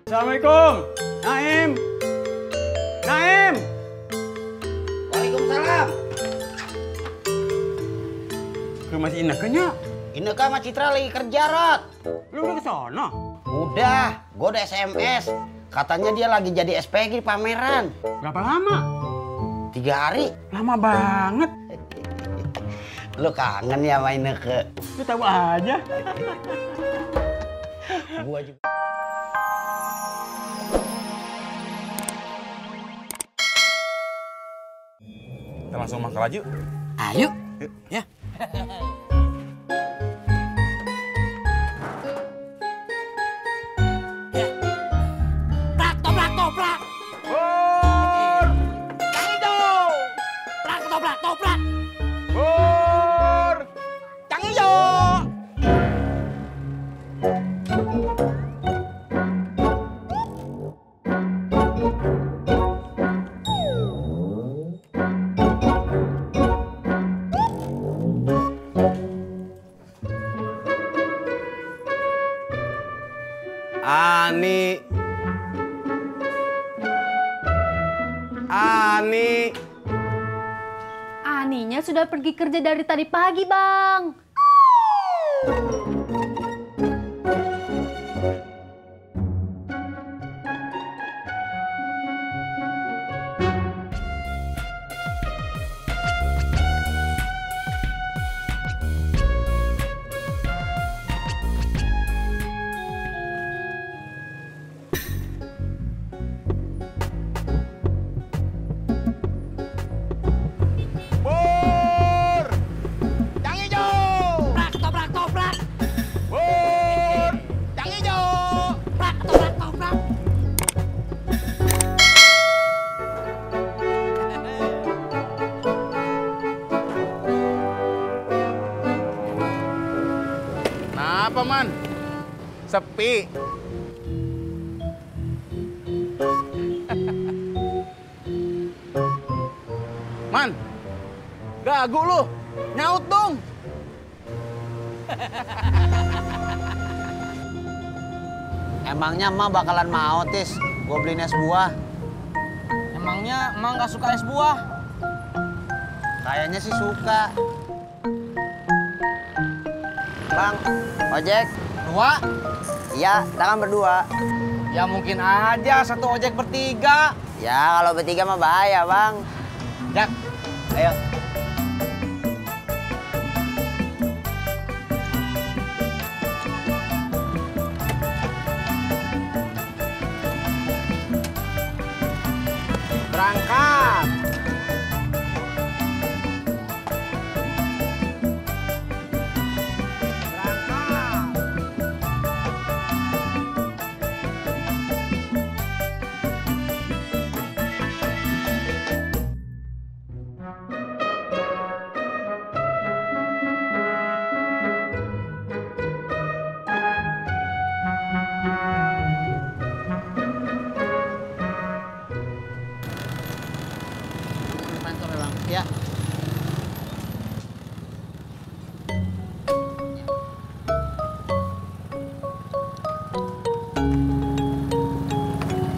Assalamualaikum, Naim. Naim. Waalaikumsalam. Ke masih Ineke nya? Ineke sama Citra lagi kerja, Rot. Lu udah kesana? Udah, gue udah SMS. Katanya dia lagi jadi SPG di pameran. Berapa lama? 3 hari. Lama banget. Lu kangen ya sama Ineke? Lu tahu aja. Gua juga. Kita langsung makan aja yuk. Ayo. Yuk. Ya. Prak, toprak, toprak. Bur! Yang hijau. Prak, toprak, toprak. Bur! Yang hijau. Ani. Ani. Aninya sudah pergi kerja dari tadi pagi, Bang. Bur! Yang hijau. Prak, toprak, toprak. Bur! Yang hijau. Prak, toprak, toprak. Kenapa, Man? Sepi. Man, gagu lu. Nyaut dong. Emangnya emak bakalan mau, Tis? Gue beliin es buah. Emangnya emang nggak suka es buah? Kayaknya sih suka. Bang, ojek. 2? Iya, kita kan berdua. Ya mungkin aja satu ojek bertiga. Ya, kalau bertiga mah bahaya, Bang. Jak, Ayo. berangkat. Kantor ya, Bang. Ya.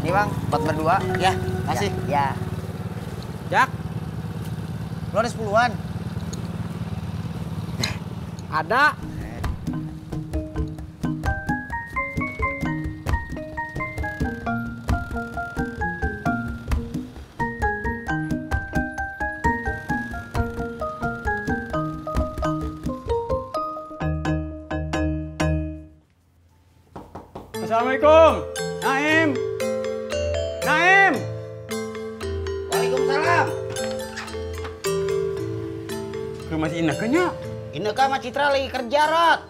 Ini, Bang, buat berdua. Ya, kasih. Ya. Jak, Lo ada 10-an. ada. Assalamualaikum, Naim. Naim. Waalaikumsalam. Ke masih Ineke nya? Ineke sama Citra lagi kerja, Rot.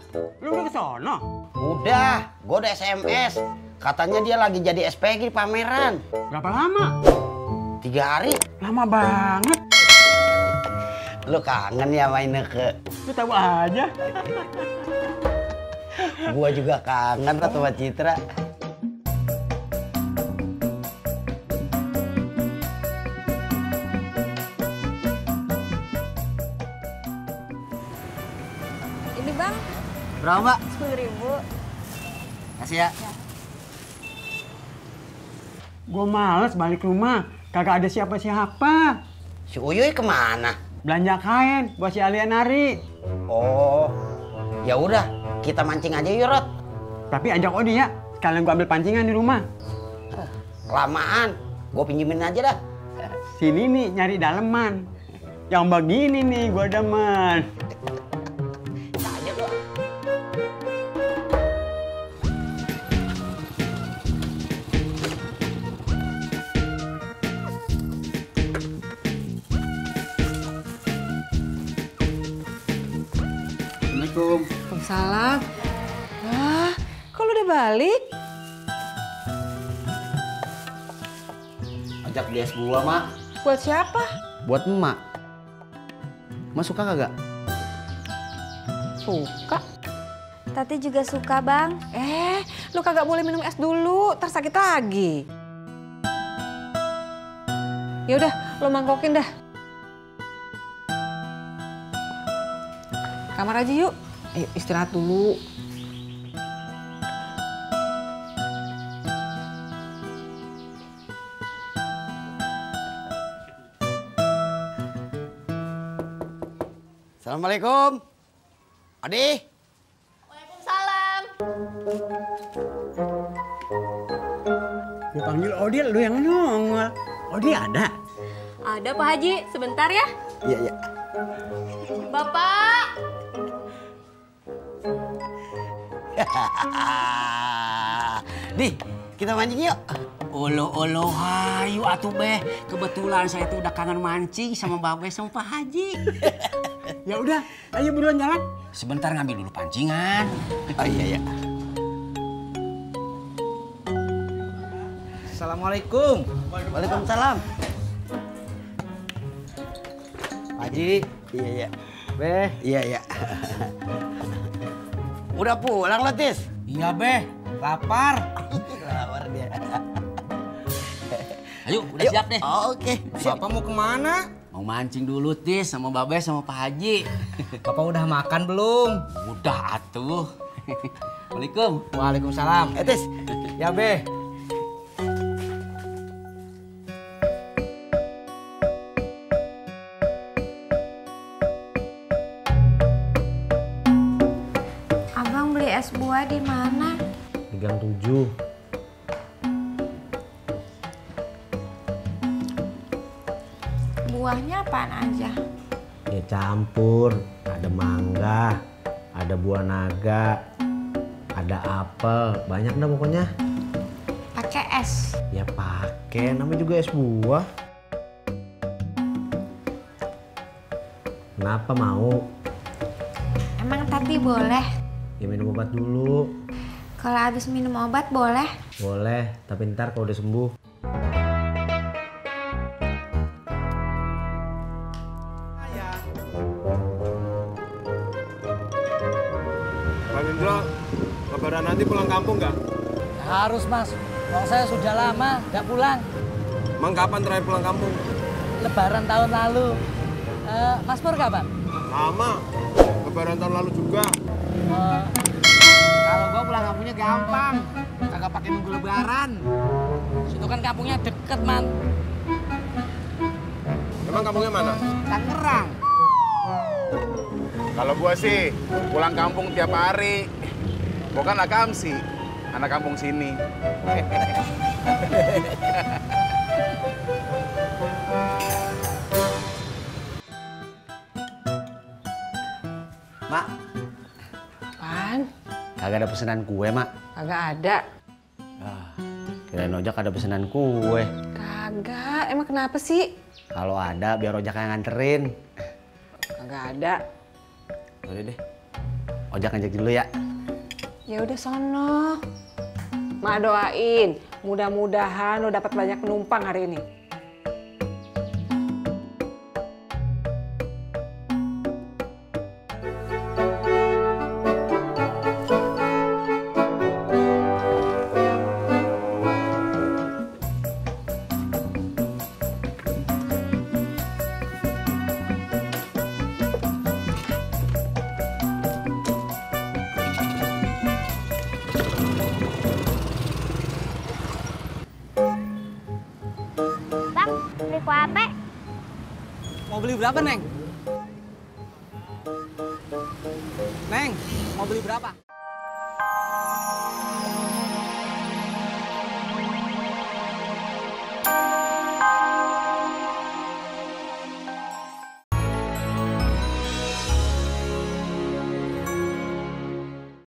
Lu udah kesana? Udah, gue udah SMS. Katanya dia lagi jadi SPG di pameran. Berapa lama? 3 hari. Lama banget. Lu kangen ya sama Ineke? Lu tahu aja. Gua juga kangen Rot sama Citra. Ini, Bang, Berapa, Mbak? 10.000. Kasih ya. Gue males balik rumah. Kagak ada siapa-siapa. Si Uyuy kemana? Belanja kain buat si Alia nari. Oh, ya udah, kita mancing aja yuk, Rod. Tapi ajak Odi ya. Sekalian gue ambil pancingan di rumah. Kelamaan, gue pinjemin aja dah. Sini nih nyari daleman. Yang begini nih gue demen. Aja lo. Assalamualaikum. Waalaikumsalam. Wah, kok lu udah balik? Ajak dia sebuah, Mak. Buat siapa? Buat emak. Emak suka kagak? Suka. Tati juga suka, Bang. Lu kagak boleh minum es dulu, ntar sakit lagi. Ya udah, lu mangkokin dah. Kamar aja yuk. Ayo istirahat dulu. Assalamualaikum. Adi. Waalaikumsalam. Gue panggil Odi, lu yang nongol. Odi ada? Ada Pak Haji, sebentar ya. Iya, iya. Bapak. Nih, kita mancing yuk. Olo hayu atuh beh. Kebetulan saya tuh udah kangen mancing sama Babe sama Pak Haji. Ya udah, ayo buruan jalan. Sebentar ngambil dulu pancingan. Oh iya, iya. Assalamualaikum. Waalaikumsalam. Haji. Iya, iya. Beh, Iya, iya. Udah pulang lo, Tis? Iya beh, lapar. Lapar dia. Ayo, udah Yuk. siap deh. Oke. Bapak mau kemana? Mau mancing dulu Tis sama Babe sama Pak Haji. Bapak udah makan belum? Udah atuh. Assalamualaikum. Waalaikumsalam. Tis. Ya Beh. Abang beli es buah di mana? Di Gang 7. Buahnya apaan aja? Ya campur, ada mangga, ada buah naga, ada apel, banyak dah pokoknya. Pakai es. Ya pakai, namanya juga es buah. Kenapa mau? Emang Tati boleh? Ya minum obat dulu. Kalau habis minum obat boleh? Boleh, tapi ntar kalau udah sembuh. Bang Indro, lebaran nanti pulang kampung nggak? Harus mas, kalau saya sudah lama nggak pulang. Emang kapan terakhir pulang kampung? Lebaran tahun lalu. Mas Pur kapan? Lama. Lebaran tahun lalu juga. Kalau gua pulang kampungnya gampang, kagak pakai nunggu lebaran. Situ kan kampungnya deket man, Emang kampungnya mana? Tangerang. Kalau gua sih pulang kampung tiap hari. Gua kan anak Kamsi, anak kampung sini. Mak, Apaan? kagak ada pesanan kue, Mak. Kagak ada. Kirain ojak ada pesanan kue. Kagak. Emang kenapa sih? Kalau ada, biar ojak yang nganterin. Kagak ada. Udah deh. Ojak ngajak dulu ya. Ya udah sono. Mak doain, mudah-mudahan lo dapat banyak penumpang hari ini. Bang, beli kue apa? Mau beli berapa, Neng? Neng, mau beli berapa?